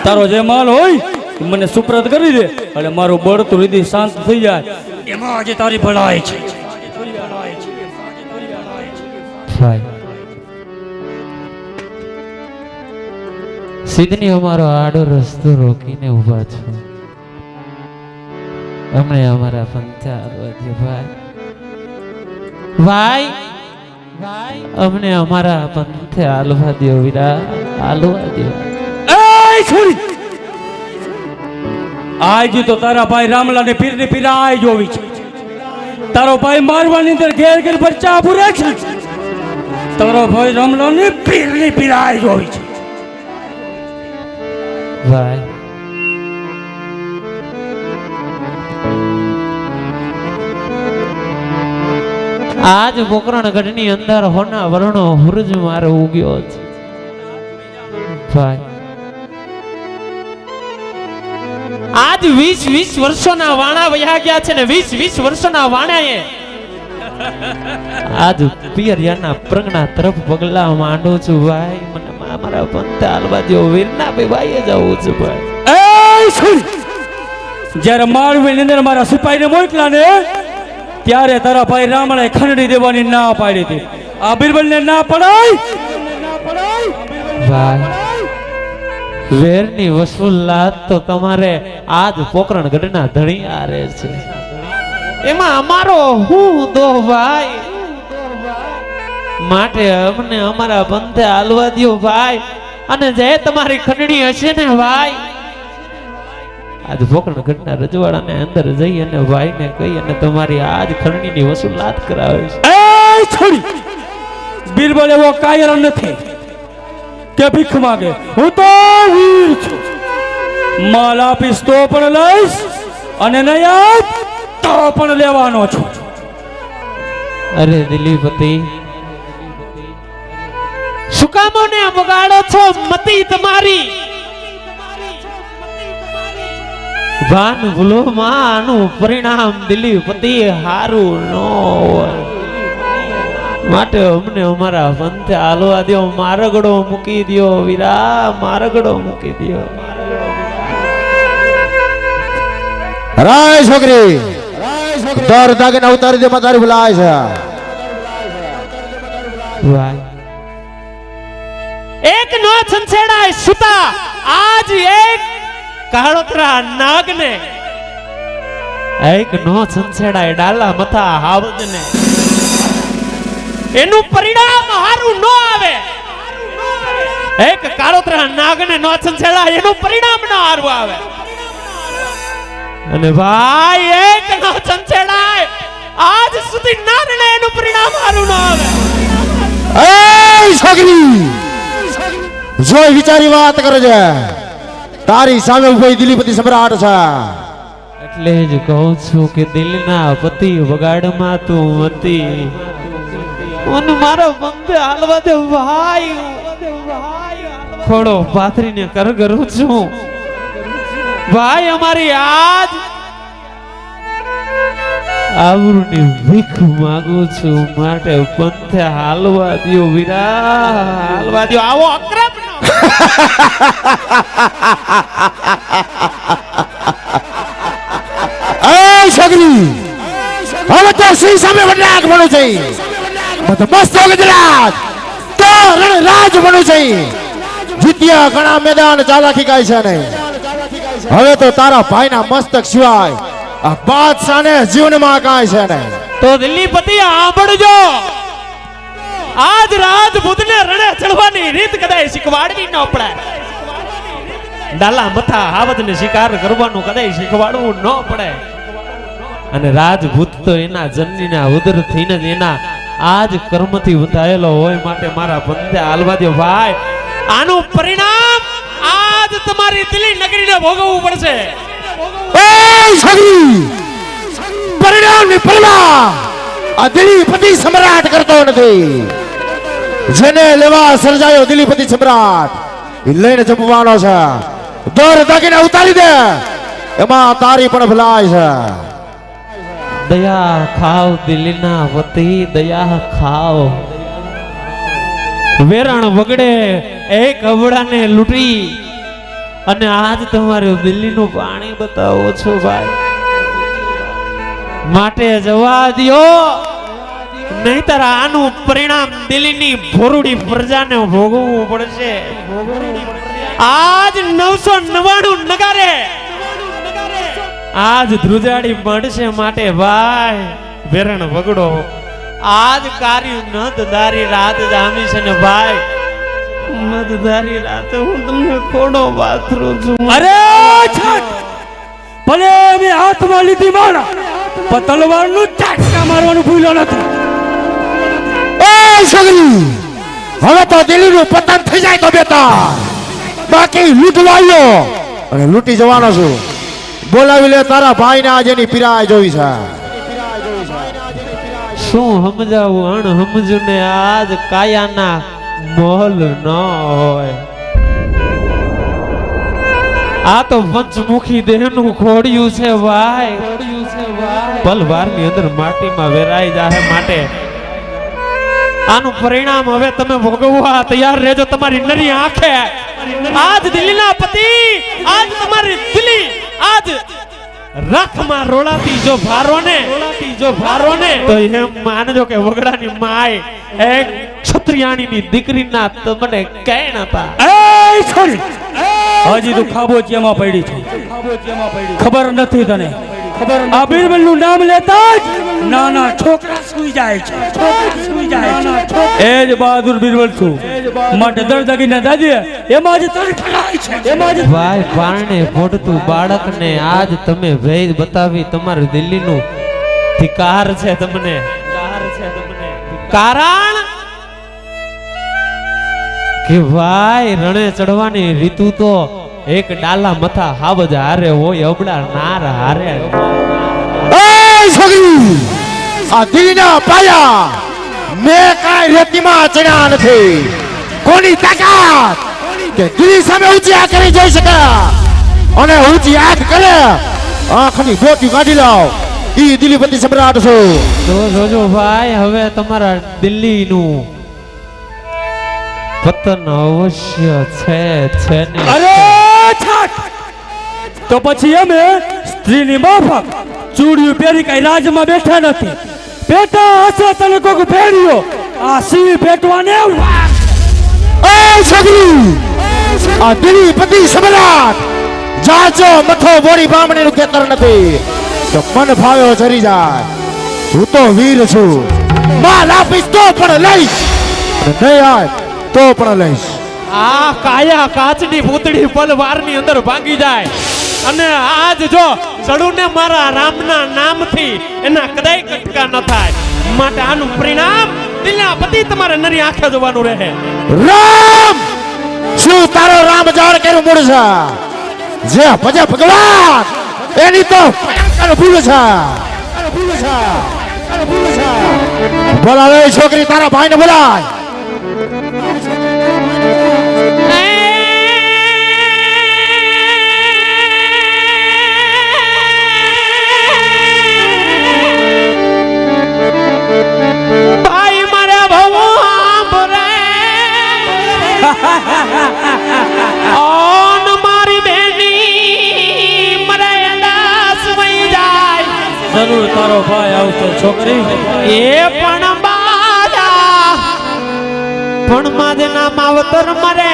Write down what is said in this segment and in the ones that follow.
તારો જે માલ હોય મને સુપ્રત કરી દે એટલે મારું બળતું હૃદય શાંત થઈ જાય એમાં આજે તારી ભલાઈ છે ભાઈ સિદ્ધની અમારો આડો રસ્તો રોકીને ઊભા છો અમને અમારા પંથે હાલવા દે ભાઈ અમને અમારા પંથે હાલવા દો વીરા હાલવા દો આજ તો તારા ભાઈ રામલા ને પીર ની પીરાય જોવી છે તારો ભાઈ મારવાની અંદર ઘેર ઘેર બચ્ચા પૂરે છે તારો ભાઈ રામલા ને પીર ની પીરાય જોવી છે ભાઈ આજ પોકરણગઢ ની અંદર હોના વર્ણો હુરજ મારો ઉગ્યો છે ભાઈ આજ 20 વર્ષોના વાણા વયા ગયા છે ને 20 વર્ષોના વાણાએ આજ પિયરિયાના પ્રગણા તરફ પગલા માંડો છું ભાઈ મને મારા પંથે હાલવા દો વીરના ભાઈ જવું છું ભાઈ જ્યારે માળવી ની અંદર મારા સિપાહીને મોકલા ને ત્યારે તારા ભાઈ રામણે ખંડણી દેવાની ના પાડી હતી આ બિરબલને ના પડાય ભાઈ વેરની વસૂલાત તો તમારે આજ પોકરણગઢના ધણીયા રહે છે એમાં અમારો હું દો ભાઈ માટે અમને અમારા પંથે હાલવા દો ભાઈ અને જે તમારી ખંડણી હશે ને ભાઈ આજ પોકરણગઢના રજવાડાને અંદર જઈ અને ભાઈને કહી અને તમારી આજ ખંડણીની વસૂલાત કરાવે છે બિરબલ એવો કાયર નથી કે ભીખ માંગે હું તો વીર છું માલ આપીશ તો પણ લઈશ અને નહીં આપ તો પણ લેવાનો છું અરે દિલીપતિ સુકામોને બગાડો છો મતી તમારી ભાન ભૂલો માનું પરિણામ દિલીપતિ હારું નો હોય માટે અમને અમારા પંથે હાલવા દો મારગડો મૂકી દો વીરા મારગડો મૂકી દો રાય છોકરી દર દાગીને ઉતારી દે તારી ભલાય છે ભાઈ એક નો છંછેડાય સુતા આજ એક કાળોતરા નાગને એક નો છંછેડાય ડાલા મથા હાવજને એનું પરિણામ હારું ન આવે એક કાળોતરા નાગને નો છંછેડાય એનું પરિણામ ન હારું આવે અને ભાઈ એક નો છંછેડાય આજ સુધી નાગને એનું પરિણામ હારું ન આવે એ છોકરી જોઈ વિચારી વાત કરે છે તારી સામે ઉભો દિલીપતિ સમ્રાટ છે એટલે જ કહું છું કે દિલના પતિ વગાડમાં તું મતી મને મારો પંથે હાલવા દે ભાઈ ખોડો પાથરીને કર કરું છું ભાઈ અમારી આજ આવરુની ભીખ માંગુ છું માટે પંથે હાલવા દો વીરા હાલવા દો આવો અક્રમ એ છોકરી હવે તો સિંહ સામે વડરાગ બનો છે મત મસ્ત ગુજરાત તો રણરાજ બનો છે જીત્યા ઘણા મેદાન ચાલાકી કાય છે ને હવે તો તારા ભાઈના મસ્તક સિવાય આ બાદશાહને જીવનમાં કાય છે ને તો દિલ્હીપતિ સાંભળજો આજ રાજપૂતને રણે ચડવાની રીત કદાય શીખવાડવી ન પડે ડાલા મથા હાવજને શિકાર કરવાનું કદાય શીખવાડવું ન પડે અને રાજપૂત તો એના જનનીના ઉદર થઈને જ એના આજ કર્મથી વધાયેલો હોય માટે મારા પંથે હાલવા દો ભાઈ આનું પરિણામ આજ તમારી દિલ્હી નગરીને ભોગવવું પડશે એ છોકરી પરિણામની પહેલા આ દિલીપતિ સમ્રાટ કરતો નથી જેને લેવા સર્જાયો દિલીપતિ સમ્રાટ એ લઈને જપવાનો છે દોર દાગીને ઉતારી દે એમાં તારી પણ ભલાય છે દયા ખાવ દિલના વતી દયા ખાવ વેરણ વગડે એક અબડાને લૂંટી અને આજ તમારું દિલ્હીનું પાણી બતાવો છો ભાઈ. માટે જવા દ્યો, નહીતર આનું પરિણામ દિલ્હીની ભોરુડી પ્રજાને ભોગવવું પડશે. આજ 999 નગારે આજ ધ્રુજાડી મળશે. માટે ભાઈ વેરણ વગડો, આજ કાર્ય નદધારી રાત જામી છે ને ભાઈ. નદધારી રાતે હું તમને ખોડો પાથરું છું. અરે છટ! ભલે મેં હાથમાં લીધી મારા, પણ તલવારનું ચાટકા મારવાનું ભૂલ્યો નથી. એ સગરી, હવે તો દિલ્હીનું પતન થઈ જાય તો બેટા, બાકી લૂંટવા આવ્યો અને લૂંટી જવાનો છું. બોલાવી લે તારા ભાઈને આજે એની પીરાય જોઈ છે. શું સમજાવું અણ સમજુ ને આજ કાયાના મોલ ન હોય. આ તો પંચમુખી દેહનું ખોડિયું છે ભાઈ. પલવારની અંદર માટીમાં વેરાઈ જાય. માટે આનું પરિણામ હવે તમે ભોગવવા તૈયાર રહેજો. તમારી નરી આંખે આજ દિલ્હીના પતિ, આજ તમારી દિલ્હી આજ રાખમાં રોળાતી જો ભારો ને તો એમ માનજો કે વગડાની માય એક ક્ષત્રિયાણીની દીકરીના તમને કઈ નતા. એ છોડી, હજી તું ખાબોચિયામાં પડી છે. ખબર નથી તને? આ બીરબલનું નામ લેતા જ નાના છોકરા સૂઈ જાય છે. એ જ બહાદુર બીરબલ છું. માટે દરદાગીના દાદી એમાં જ તડફડાય છે. ભાઈ પારણે ફોડતું બાળકને આજ તમે ભેદ બતાવી. તમારું દિલ્હીનું ધિકાર છે તમને. કારણ કે ભાઈ રણે ચડવાની રીતુ તો એક ડાલા મથા હાવજ હારે હોય, અબડા નાર હારે. એ સગરી, આ દિલ્હીના પાયા મેં કાંઈ રેતીમાં ચડ્યા નથી. કોની તાકાત કે દિલ્હી સામે ઊંચી આંખ કરી જોઈ શકે, અને ઊંચી આંખ કરે આંખની ગોટી કાઢી લાવ. ઈ દિલ્હીપતિ સમ્રાટ છો. તો જોજો ભાઈ, હવે તમારા દિલ્હીનું પતન અવશ્ય છે ને. અરે છાટ! તો પછી અમે સ્ત્રીની માફક ચૂડિયું પહેરી કઈ રાજમાં બેઠા નથી. બેટા હશે તને કોક ફેર્યો, આ સિંહ પેટવાને. એ સગરી, આ દિલ્હીપતિ સમ્રાટ જાજો મથો બોડી બામણીનું ખેતર નથી તો મન ભાવ્યો ચરી જાય. હું તો વીર છું, માલ આપીશ તો પણ લઈશ, અને નહીં આય તો પણ લઈશ. આ કાયા કાચની પૂતળી પલવારની અંદર ભાંગી જાય. અને આજ જો ચડું ને મારા રામના નામથી એના કદાય કટકા ન થાય. માટે આનું પરિણામ દિલ્હીના પતિ તમારે નરી આંખે જોવાનું રહે. રામ, શું તારો રામ જાણ કર્યું મૂળ છે? જે ભજે ભગવાન એની તો ભયંકર ભૂલ છે. બોલાવે છોકરી, તારા ભાઈને બોલાય. ભાઈ મારે ભવો આંબરે ઓન મારી બેની મરે દાસ વઈ જાય. જરૂર તારો ભાઈ આવતો છોકરી. એ પણ બાજા પણ માજના માવતર મરે.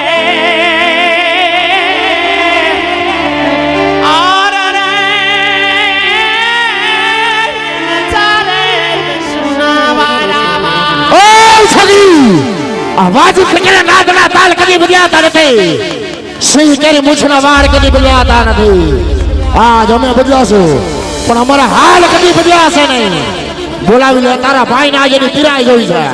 આવાજ ફકીરા નાદના તાલ કદી બદલાતા નથી. સિંહ કેરી મૂછના વાળ કદી બદલાતા નથી. આજ અમે બદલાશું, પણ અમારા હાલ કદી બદલાશે નહીં. બોલાવી લે તારા ભાઈને આજે ની પીરાઈ જોઈ છે.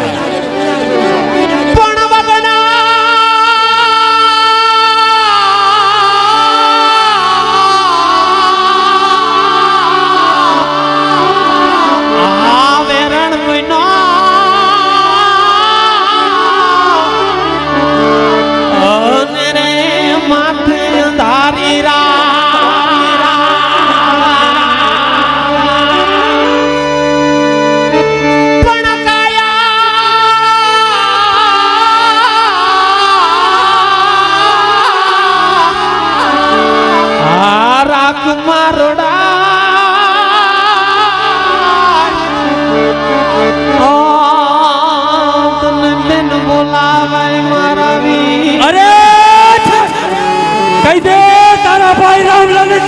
કહી દે તારા ભાઈ રામલાને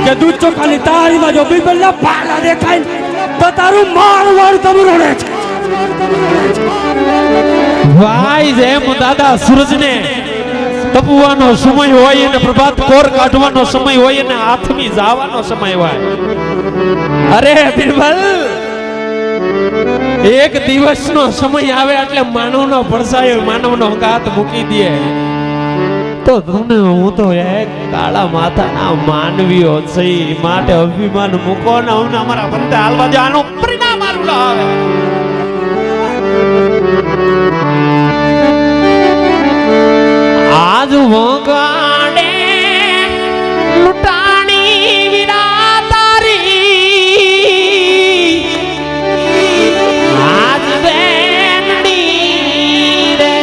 કે દૂધ ચોખાની તાળીમાં જો બિરબલના પાલા દેખાય તો તારું મારવાડ તમરોડે છે. ભાઈ જેમ દાદા સૂરજને તપવાનો સમય હોય અને પ્રભાત કોર કાઢવાનો સમય હોય અને હાથમી જવાનો સમય હોય. અરે બિરબલ, એક દિવસનો સમય આવે એટલે માનવનો પડછાયો માનવનો હાથ મૂકી દે તો તમને હું તો એક કાળા માથાના માનવીઓ છે માટે અભિમાન મૂકો ને હું અમારા બંને હાલવા દે. આનું પરિણામ આવું આવે. આજ વગાડે લૂંટાણી વીરા તારી, આજ બેનડી રે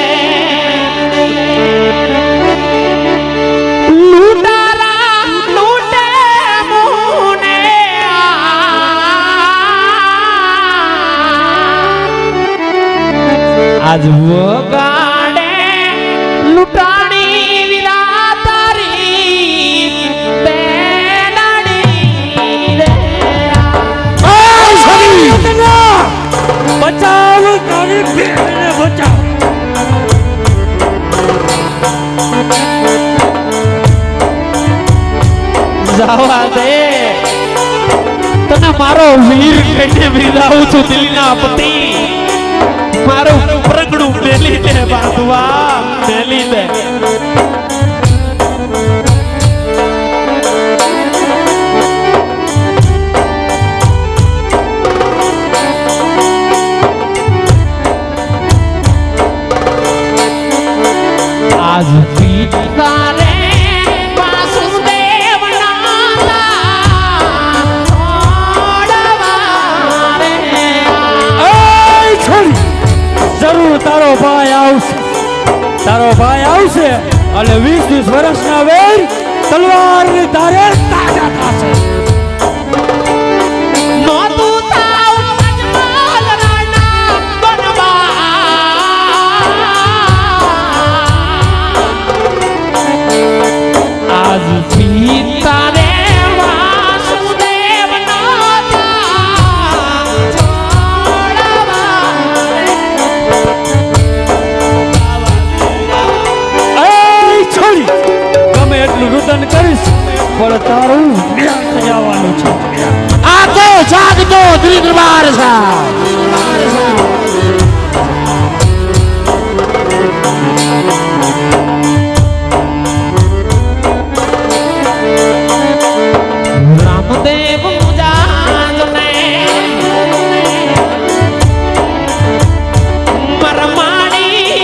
લૂંટારા લૂંટે મુને આજ વગાડે લૂંટાણી વીરા તારી બેનડી રે. બચાવ તારી બેનને બચાવ. જવા દે, તને મારો વીર કહીને બિરદાવું છું દિલના પતિ. મારું પ્રગડું મેલી દે બાંધવા, મેલી દે. આજ પિતા રે વાસુદેવ નાતા છોડવા રે. છોડી જરૂર તારો ભાઈ આવશે, તારો ભાઈ આવશે અને 20-20 વર્ષના વેર તલવારની ધારે તાજા થશે. નોતું તાવ અજમલ રાણા બનવા, આજ પિતા રે વાસુદેવ નાતા છોડવા રે. છોડી ગમે એટલું રુદન કરીશ પણ તારું જ્ઞાન થઈ આવવાનું છે. આ તો જાગતો દિલ દરબાર છે. રામદેવ મુજાજને મરમાણી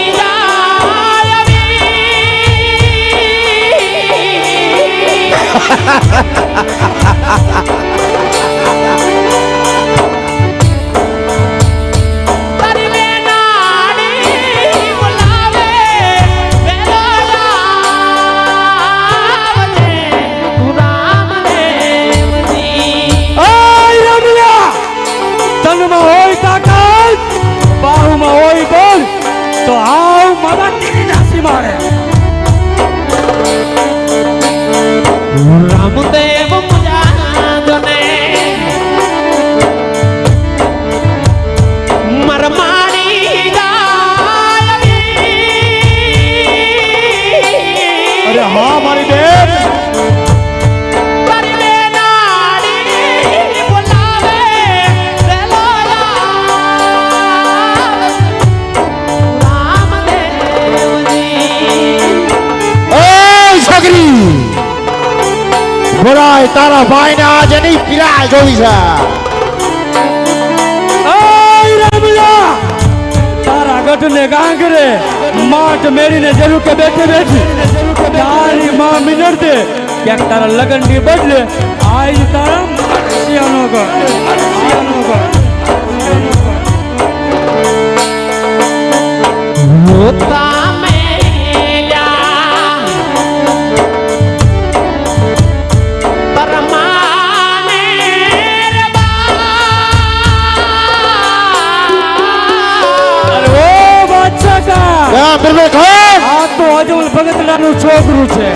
તારી બેનાડી બોલાવે વેલાવજે તું રામદેવજી. ઓય રમલા, તનમાં હોય તાકાત, બાહુમાં હોય બળ તો આવ મારા તીરનાસી મારે. રામદેવ મુજાજને મરમાણી અરે હા મારી બેન, તારી બેનાડી બોલાવે રામદેવજી. છોકરી બોલાય તારા ભાઈને આજે નહીં પીડા જોવી છે. ઓય રમલા, તારા ગઢને ગાંગરે માટ મેળીને જરૂર કે બેઠી બેઠી તારી માં મિનર દે ક્યાંક તારા લગનની બદલે આજ તારા મરસિયાનો ઘર, મરસિયાનો ઘર. રોતા મેલ્યા પરમાને રે બા. અરે ઓ બાદશાહ કા, બિરબલ કોણ? આ તો અજમલ ભગતલાનું છોકરું છે.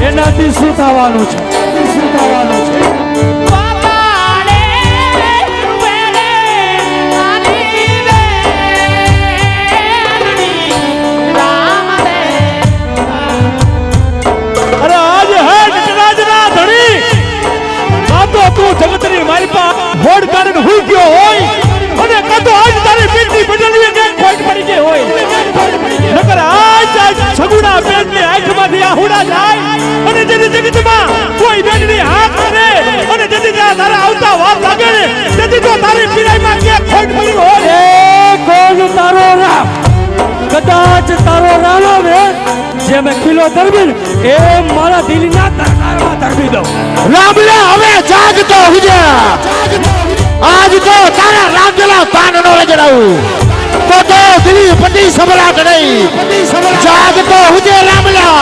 એનાથી શું થવાનું છે? શું થવાનું છે? બાબાડે વેલે આની વેલણી રામ રે અરે આજ હે નટરાજના ધણી કાં તો તું જગતની મારી પા હોડ કાઢીને હુઈ ગયો હોય અને કાં તો આજ તારી પીઠની બદલવી કે ખોટ પડી ગઈ હોય નકર આજ સગુણા બેનની આંખમાંથી આહુડા જાય અને જેની જગતમાં કોઈ બેનની હાથ કરે અને જેથી ત્યાં તારા આવતા વાર લાગે ને તેથી તો તારી પીડાઈમાં કે ખોટ પડી હોય એ કોણ તારો રામ? કદાચ તારો રામ આવે જે મેં કિલો ધરબી એ મારા દિલના તરકારમાં ધરબી દઉં. રામલા હવે જાગતો હુજે આજ તો તારા રામલા તાનનો લજરાવું તો દિલી પતિ સબરાટ નહીં જાગતો હુજે રામલા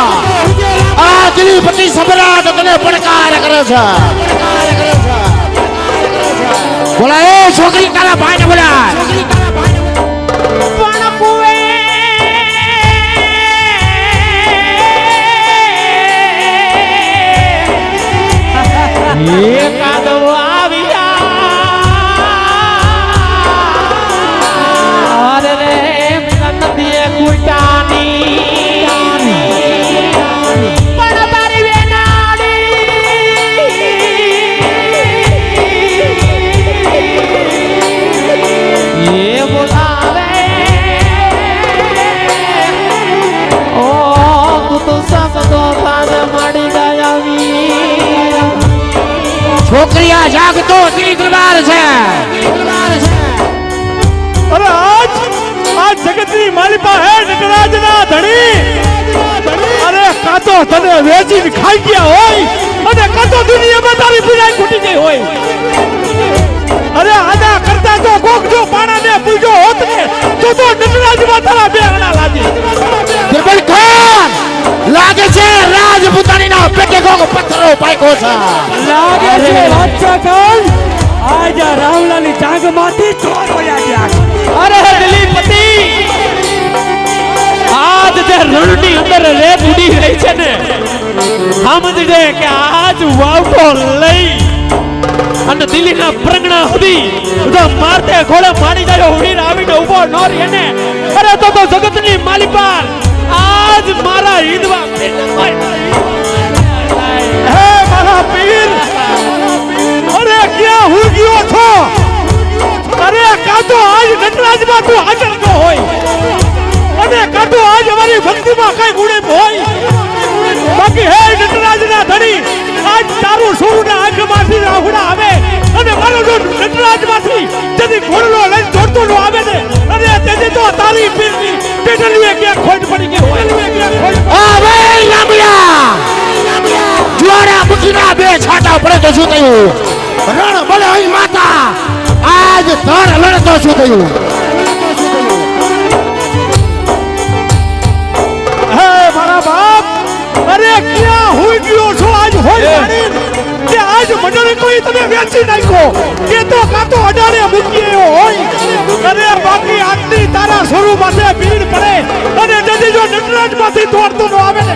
આ દિલી પતિ સબરાટ તને પડકાર કરે છે બોલા એ છોકરી તારા ભાઈને બોલા પણ કુએ એકાદ આવ્યા અરે રે નદીએ કુટાની પણ તારી વેનાડી એ બોલાવે ઓ તું તો સબતો પાદ મળી ગયા વીર છોકરી આ જાગતો દિલી દરબાર છે અરે આજ જગતની માલિપા હે નટરાજના ધણી અરે કાં તો તને વેચીને ખાઈ ગયા હોય અને કાં તો દુનિયામાં તારી પીડાઈ ખૂટી ગઈ હોય અરે આના કરતા તો કોક જો પાણાને પૂજો હોત ને તો નટરાજમાં તારા બે આણા લાગે દરબાર ખાન લાગે છે રાજપૂતાણીના પેટે કોક પથ્થરો પાક્યો છે લાગે છે બાદશાહ ખાન આજ આ રામલાની જાંગમાંથી ચોર વળ્યા ગયા. અરે દિલીપતિ આજ જે રણની અંદર રેત ઉડી રહી છે ને સમજજે કે આજ વાવટો લઈ અને દિલ્હીના પ્રંગણા સુધી જો મારતે ઘોડે મારી જાય ઉડીને આવીને ઊભો ન રહે ને અરે તો જગતની માલિપાલ આજ મારા હિંદવા હે મારા પીર અરે ક્યાં હું ગયો છો અરે કાં તો આજ નટરાજમાં તું હાજર ન હોય અને કાં તો આજ અમારી ભક્તિમાં કઈ ગુણે હોય બાકી હે નટરાજના ધણી આજ તારું સોના આંખમાંથી રાહુડા આવે અને મારો જો નટરાજમાંથી જેથી ઘોડલો લઈને દોડતો ન આવે ને અરે તેથી તો તારી પીરની પેટલીએ ક્યાં ખોટ પડી ગઈ હોય આ વે રામલા જ્વાળા મુખીના બે છાટા પડે તો શું થયું રણ બળે અહીં માતા આજ ધર લડતો શું થયું હે મારા બાપ અરે ક્યાં હું ગયો છો આજ હોય પાણી કે આજ મંડળી કોઈ તમે વેચી નાખ્યો કે તો કાતો અડાડે મૂકી એવો હોય અરે બાકી આટલી તારા સ્વરૂપ માટે ભીડ પડે અને તેથી જો નટરાજમાંથી તોડતો ન આવે ને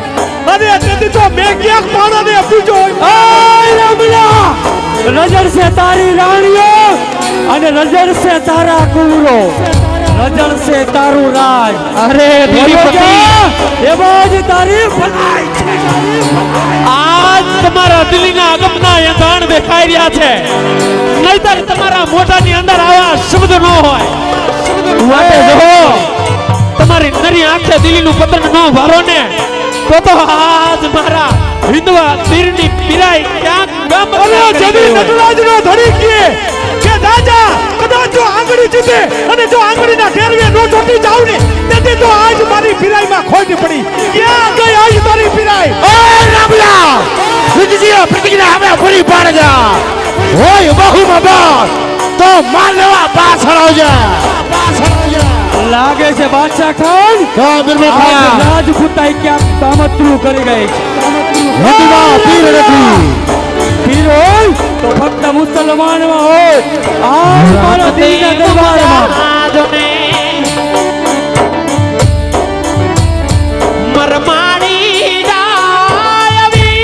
અરે તેથી તો મેં ક્યાંક પાણાને પૂજો હોય આય રામલા નજર સે તારી રાણીઓ અને નજર સે તારા કુંવરો નજર સે તારું રાજ. અરે દિલીપતિ એમાં જ તારી ભલાઈ છે. આજ તમારા દિલ્હીના અગમના યંત્રણ દેખાઈ રહ્યા છે નહીતર તમારા મોઢાની અંદર આવા શબ્દ ન હોય માટે જો તમારી નરી આંખે દિલ્હીનું પતન ન ભરો ને તો આજ મારા હિંદવા તીરની પીરાઈ ક્યાંક ગમ અરે જદી નટરાજનો ધણી કે દાદા કદાચ જો આંગળી જીતે અને જો આંગળીના ટેરવે નો ચોટી જાવ ને તેથી તો આજ મારી પીરાઈમાં ખોટ પડી ક્યાં ગઈ આજ મારી પીરાઈ ઓય રામલા વિજય પ્રતિજ્ઞા હવે પૂરી પાડજે હોય બહુમાં બસ તો માર લેવા પાછળ આવજે લાગે છે બાદશાહ ખાન હા બિરબલ આજ ખાન રાજપૂતાઈ ક્યાંક કામતરું કરી ગઈ છે. હિન્દુમાં પીર નથી પીર હોય તો ફક્ત મુસલમાનમાં હોય આજ મારા દિલના દરબારમાં મરમાડી જાય વીર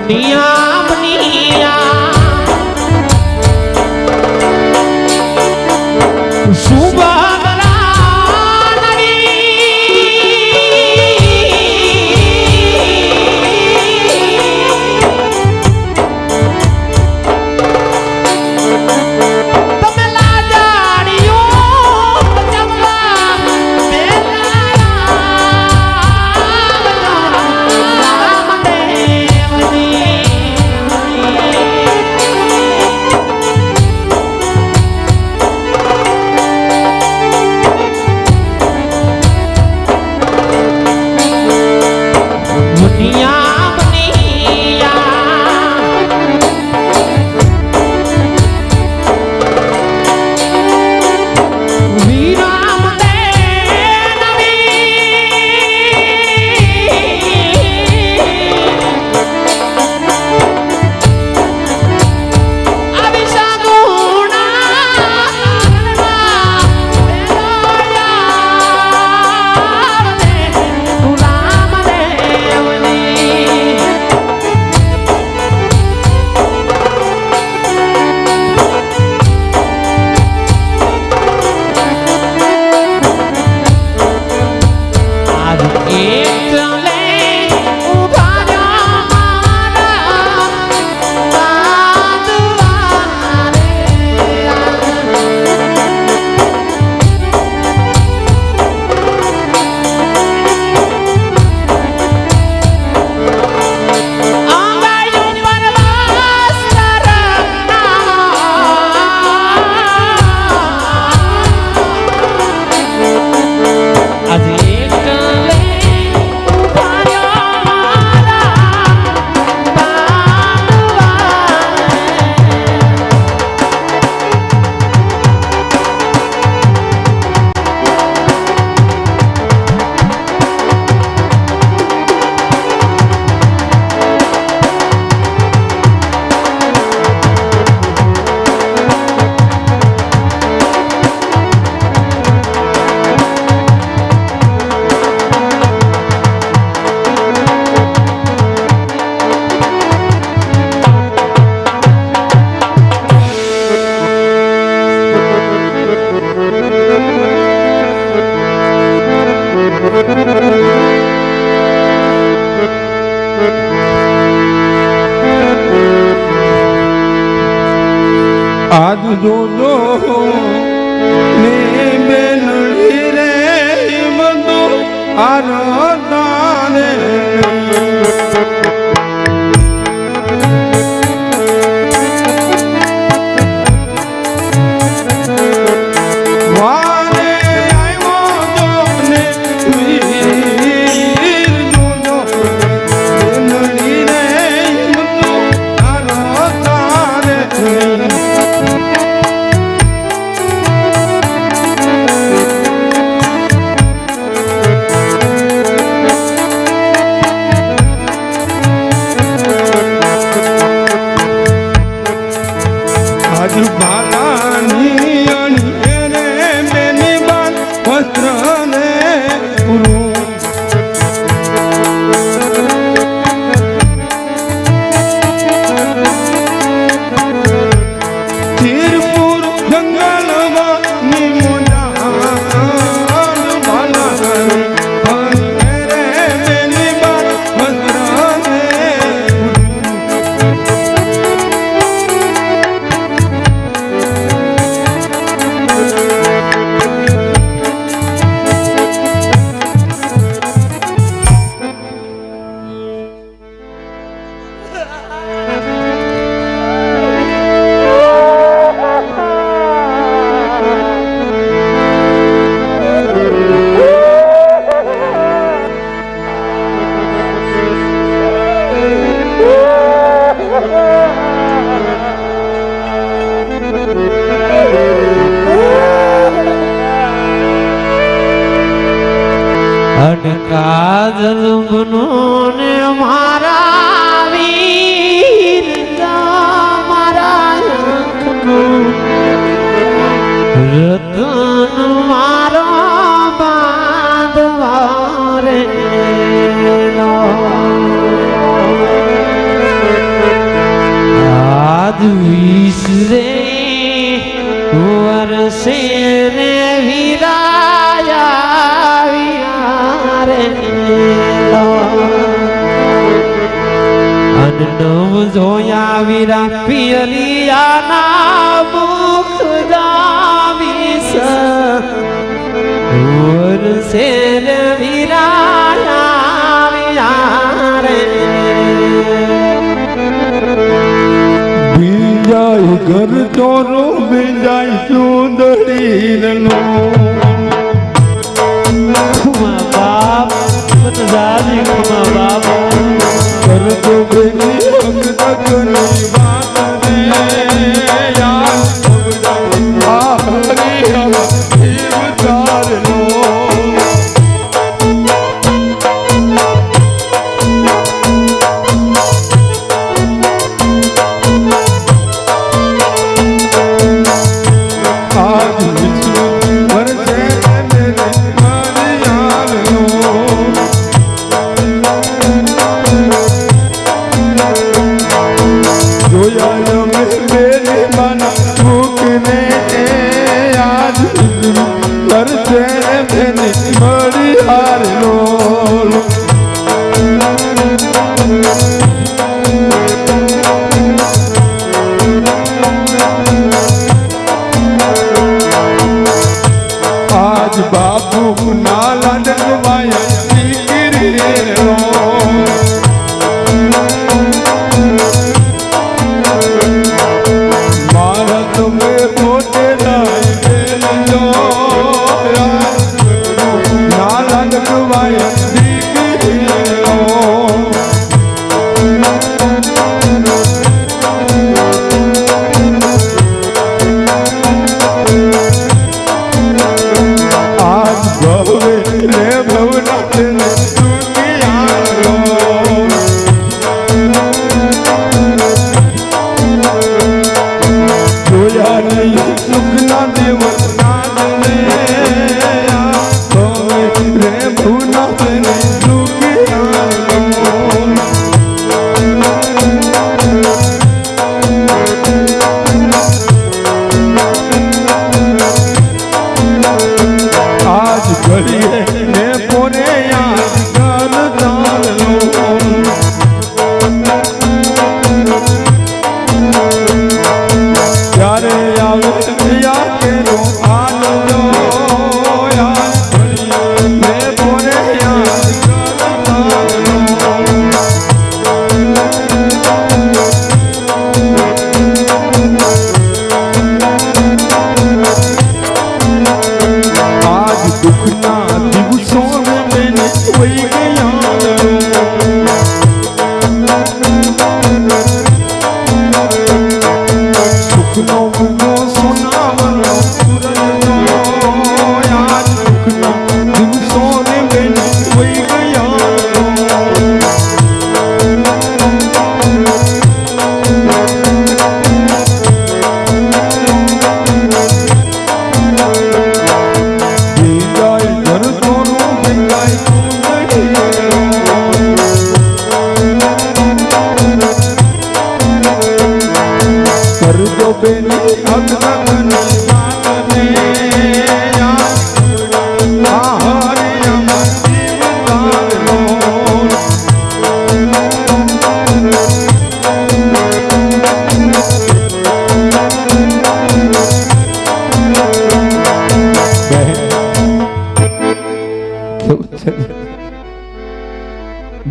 મુનિયા મુનિયા આજ જોજો ને બેનડી રે બધું આરતાને વારે આવ્યો તો ને વીર જોજો બેનડી રે બધું આરતાને આજ બાલાની અણીએ રે બેની બાલ વસ્ત્રને પૂરું તીરપુર જંગલમાં ની મોજા બાલાની અણીએ રે બેની બાલ વસ્ત્રને કાજલ બનો ને મારા વીર મારા રતન મારો બાંધવા રે આજ વિસરે વરસે રે વિરાયા રે અનનવ જોયા વીરા પિયલિયાના મુખ જાવીસ વરસે રે વિરાયા રે બીજાય ઘર ચોરો બીજાય સુંદરીનો ખુમા બાપ જાજી ખુમા બાપ ઘર તો બેની અગતકની વાત રે યાર આ હરી જીવતારનો બાપુ ના લડવાયા દીકરી રો મારા તમે પોતે લાઈ બેલજો ના લડવાયા દીકરી રો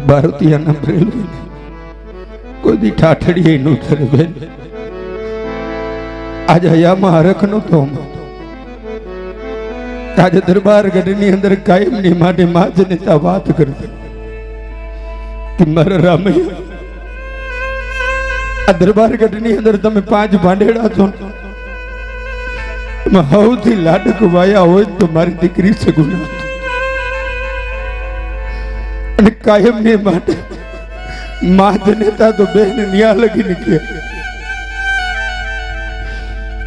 ભારતીય ના રેલવે કોઈ દી ઠાઠડીએ નું થરવે આજે હયામાં હરખ નો તો આજે દરબાર ગઢની અંદર કાયમ ની માટે માજ નેતા વાત કરતા કે મારા રામૈયા આ દરબાર ગઢની અંદર તમે 5 ભાંડેડા છો એમાં સૌથી લાડક વાયા હોય તો મારી દીકરી સગુણા અને કાયમ ને માટે માજ નેતા તો બેન ન્યા લગી નીકળ્યા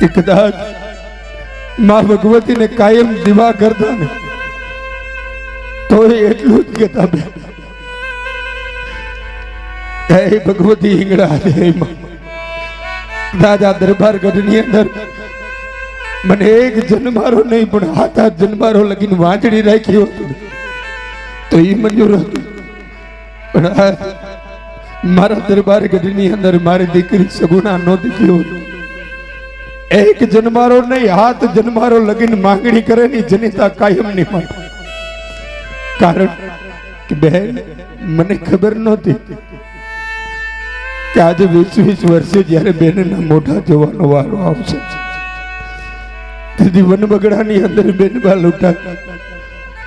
કે કદાચ માં ભગવતી ને કાયમ દીવા કરતા ને તો એટલું જ કહેતા બેન હે ભગવતી હિંગળા દે રાજા દરબાર ગઢની અંદર મને એક જન્મારો નહીં પણ હાથ જન્મારો લગીને વાંચડી રાખ્યો તો એ મંજૂર હતું, પણ આ મારા દરબાર ગઢની અંદર મારી દીકરી સગુણા નહોતી થયો. એક જન્મારો નહીં હાથ જન્મારો લગીને માંગણી કરે ની જનિતા કાયમ ની માટે. કારણ કે બહેન મને ખબર નહોતી કે આજે 20 વર્ષે જ્યારે બેનના મોઢા જોવાનો વારો આવશે. તેથી વનબગડાની અંદર બેનબા લૂંટા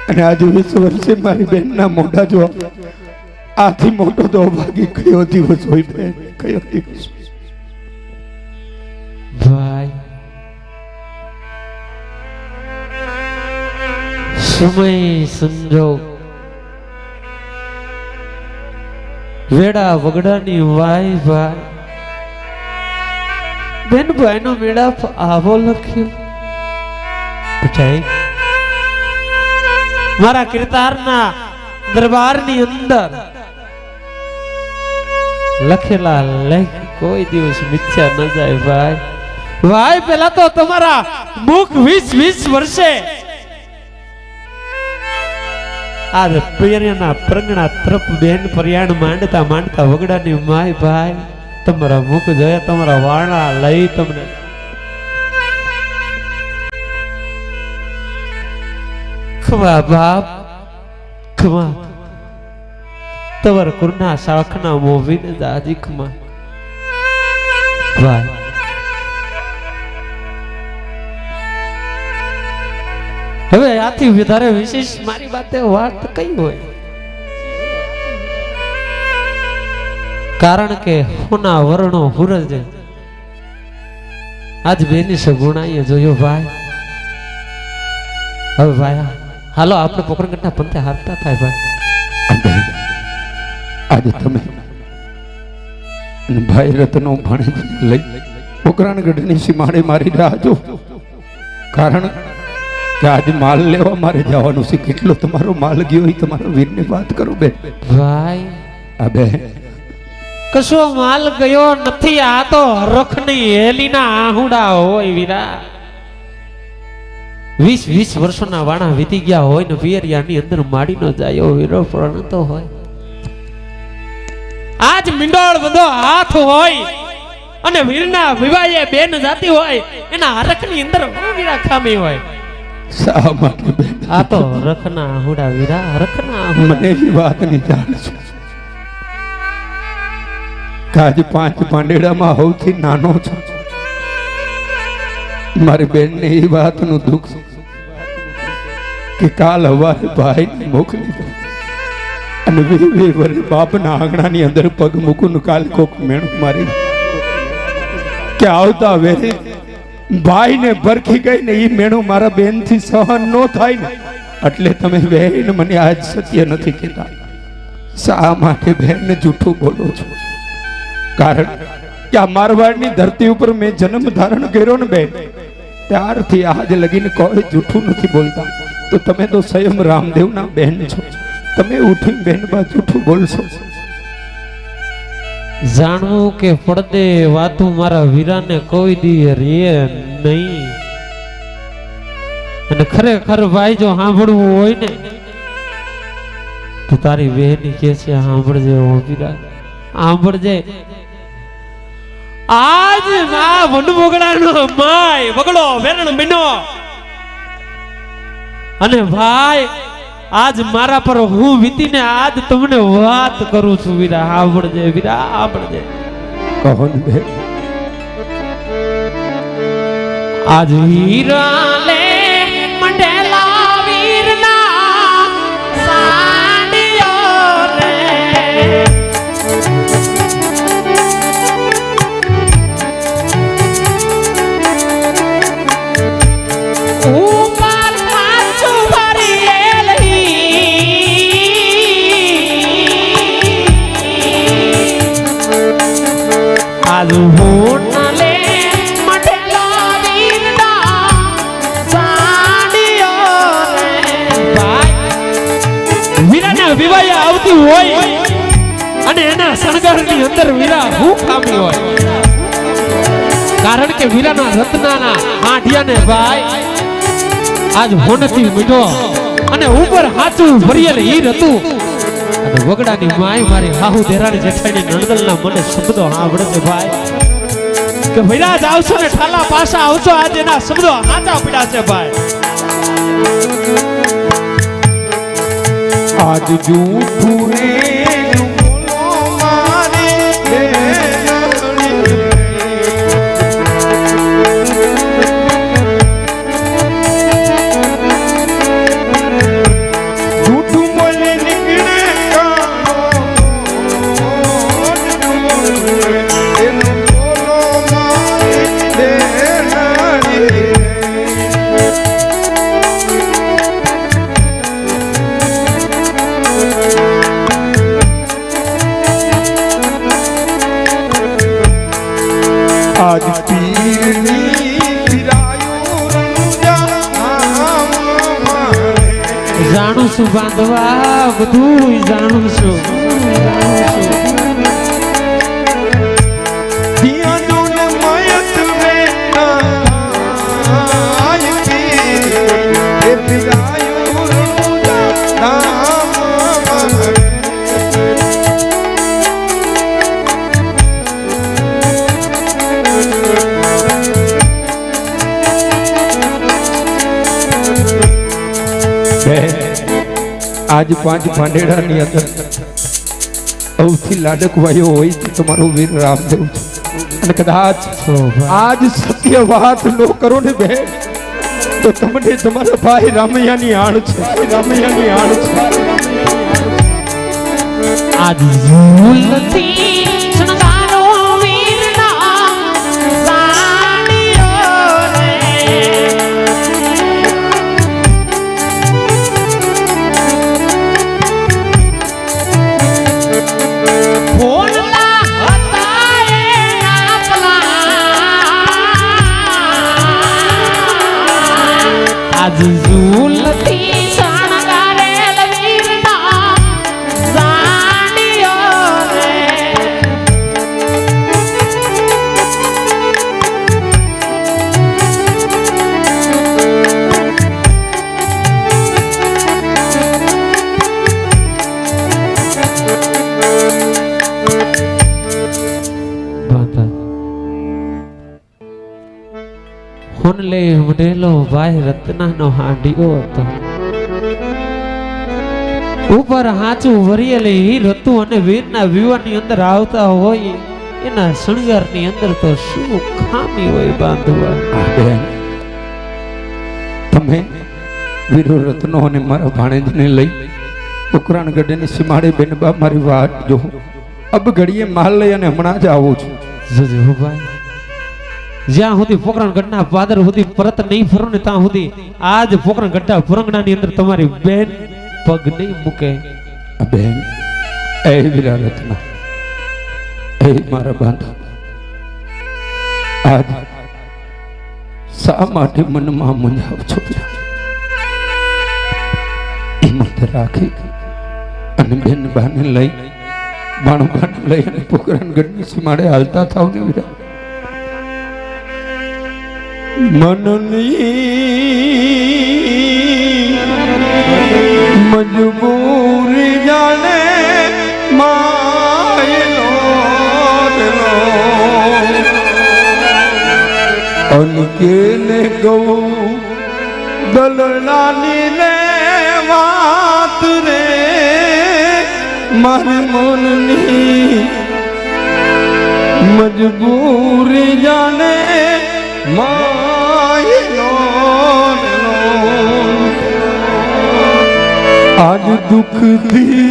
અને આજે 20 વર્ષે મારી બેનના મોઢા જોવા આથી મોટો તો ભાગી કયો દિવસ હોય બેન, કયો દિવસ. ભાઈ સમય સંજોગ વેડા વગડાની વાય ભાઈ બેન ભાઈનો મેળાપ આવો લખ્યો. મારા કીર્તારના દરબારની અંદર લખેલા લેખ કોઈ દિવસ મિથ્યા ન જાય ભાઈ. ભાઈ પેલા તો તમારા મુખ 20 વર્ષે આ પેરિયાના પ્રગણા તરફ બેન પર્યાણ માંડતા માંડતા વગડાની માય ભાઈ તમારા મુખ જોયા, તમારા વાણા લઈ તમને ખમા બાપ ખમા તવર કુરના શાખના મોવીને દાદી ખમા. ભાઈ હવે આથી વધારે વિશેષ મારી વાતે વાત કઈ હોય, કારણ કે હોના વર્ણો હુરજ આજ બેની સગુણાએ જોયો ભાઈ. હવે ભાઈ હાલો આપણે પોકરણગઢના પંથે હારતા થાય ભાઈ. આજે તમે ભાઈ રત્નો ભાણે લઈ પોકરણગઢની સીમાડે મારી રાહ જો, કારણ કે આજે માલ લેવા મારે જવાનું છે. કેટલો તમારો માલ ગયો એ તમારા વીરને વાત કરો બેન. ભાઈ આ બે કશો માલ ગયો નથી, આ તો હરખની હેલીના આહુડા હોય વીરા. 20 વર્ષોના વાણા વીતી ગયા હોય ને પિયરિયાની અંદર માડી નો જાય વીરો પ્રણતો હોય. આજ મિંડોળ બધો હાથ હોય અને વીરના વિવાહે બેન જાતી હોય એના હરખની અંદર વીરા ખામી હોય. શા માટે બેન? આ તો હરખના આહુડા વીરા, હરખના આહુડા. મને એ વાતની જાણ છે કે આજે 5 પાંડેડામાં સૌથી નાનો છું. મારી બેનને એ વાતનું દુઃખ કે કાલ હવારે ભાઈને મોકલી દો અને 20 વર્ષ બાપના આંગણાની અંદર પગ મૂકું કાલ કોક મેણું મારી કે આવતા વેરે ભાઈને ભરખી ગઈ ને એ મેણું મારા બેનથી સહન ન થાય ને એટલે તમે બેન મને આજ સત્ય નથી કહેતા. શા માટે બેનને જૂઠું બોલો છો? કારણ કે આ મારવાડની ધરતી ઉપર મેં જન્મ ધારણ કર્યો ને બેન, ત્યારથી આજ લગીને કોઈ જૂઠું નથી બોલતા. તો તમે તો સ્વયં રામદેવના બેન છો, તમે ઉઠીને બેન બા જૂઠું બોલશો? જાણવું કે પડદે વાતું મારા વીરાને કોઈ દી રે નહીં. અને ખરેખર ભાઈ જો સાંભળવું હોય ને તો તારી બહેની કે છે સાંભળજે ઓ વીરા, સાંભળજે. આજ આ વનબોગડાનો માય વગડો વેરણ બન્યો અને ભાઈ આજ મારા પર હું વીતીને આજ તમને વાત કરું છું વીરા. સાંભળજે વીરા, સાંભળજે. કહો ને બેન. આજ વીરા લે મંડેલા વીરના સાંડિયો રે ઉપર પાછું ભરીએલી આજ હું લે મંડેલા વીરના સાંડિયો રે. ભાઈ વીરાના વિવાહ આવતી હોય અને એના શણગારની અંદર વીરા હું ખામી હોય. કારણ કે વીરાના રત્નાના હાંડિયાને ભાઈ આજ હોનથી મીઠો અને ઉપર હાચું ભરિયેલ હીર હતું અને વગડાની માય મારી હાહુ દેરાણી જેઠાણી નણદલના મને શબ્દો સાંભળે છે ભાઈ કે ભૈરા જ આવશો ને ઠાલા પાછા આવશો આજે એના શબ્દો હાચા પડ્યા છે ભાઈ આજ જૂઠું રે આજ પીરની જાણું છું બાંધવા બધું જાણું છું આજ 5 ભાંડેડાની અંદર સૌથી લાડક વાયો હોય તો તમારો વીર રામદેવ છે અને કદાચ આજ સત્ય વાત નો કરો ને બે તો તમને તમારા ભાઈ રામૈયાની આણ છે રામૈયાની આણ છે આજ ઝૂલતી શણગારો વીરના સાડીઓ રે ફોનલા હતા એ આપલા આજ ઝૂલતી શણગારેલ વીરના સાડીઓ રે હોનલે વડેલો ભાઈ રત્નાનો હાંડિયો હતો ઉપર હાચું વરિયેલી હીર હતું અને વીરના વિવાહની અંદર આવતા હોય એના શણગારની અંદર તો શું ખામી હોય બાંધવા બેન તમે વીરો રત્નો અને મારા ભાણેજને લઈ ઉકરાણ ગઢની સીમાડે બેન બા મારી વાત જો અબ ઘડીએ માલ લઈ અને હમણાં જ આવું છું જોજો હો ભાઈ જ્યાં સુધી પોકરણ ગઢના પાદર સુધી પરત નહીં ફરો ને ત્યાં સુધી આજ પોકરણ ગઢના પુરંગણાની અંદર તમારી બેન પગ નહીં મૂકે બેન એ વીરા રત્ના એ મારા બાંધા આજ શા માટે મનમાં મૂંઝાવ છો હિંમત રાખી અને બેન બાને લઈ બાણું બાને લઈ અને પોકરણ ગઢની સીમાડે હાલતા થાવ ને વીરા મનની મજબૂરી જાને માયલો અનકેને ગૌ દલડાની લે વાત રે મારી મનની મજબૂરી જાને આજ દુઃખથી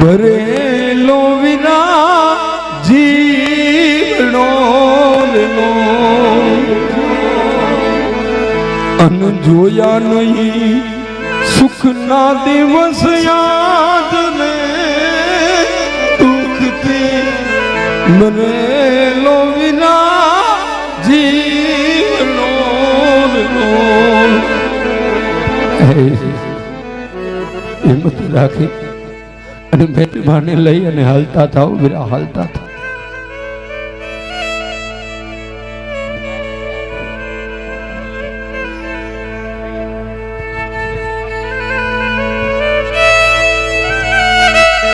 ભરેલો વિના જીવનો અન જોયા નહીં સુખના દિવસ યાદ ને મરેલો વિના જીવનો હિંમત રાખી અને મહેરબાની લઈ અને હાલતા થાવ વીરા, હાલતા થાવ.